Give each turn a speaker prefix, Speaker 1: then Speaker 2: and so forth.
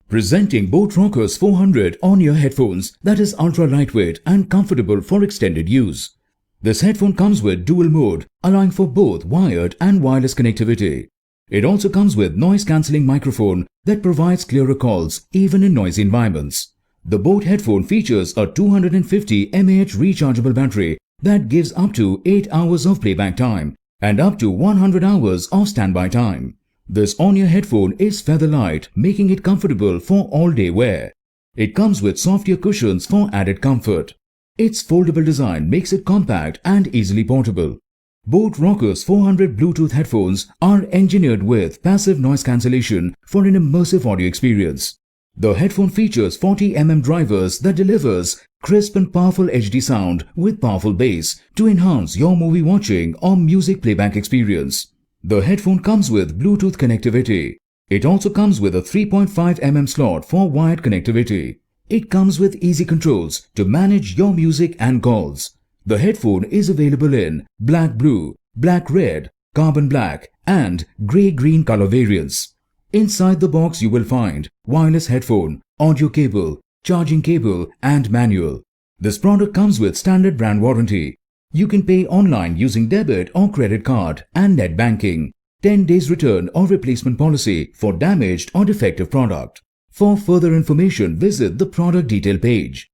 Speaker 1: Presenting Boat Rockers 400 on-ear headphones that is ultra lightweight and comfortable for extended use. This headphone comes with dual mode, allowing for both wired and wireless connectivity. It also comes with noise-cancelling microphone that provides clearer calls even in noisy environments. The Boat headphone features a 250 mAh rechargeable battery that gives up to 8 hours of playback time and up to 100 hours of standby time. This on-ear headphone is feather light, making it comfortable for all-day wear. It comes with soft ear cushions for added comfort. Its foldable design makes it compact and easily portable. Boat Rockers 400 Bluetooth headphones are engineered with passive noise cancellation for an immersive audio experience. The headphone features 40 drivers that delivers crisp and powerful HD sound with powerful bass to enhance your movie watching or music playback experience. The headphone comes with Bluetooth connectivity. It also comes with a 3.5 slot for wired connectivity. It comes with easy controls to manage your music and calls. The headphone is available in black-blue, black-red, carbon black and grey-green color variants. Inside the box you will find wireless headphone, audio cable, charging cable and manual. This product comes with standard brand warranty. You can pay online using debit or credit card and net banking. 10 days return or replacement policy for damaged or defective product. For further information, visit the product detail page.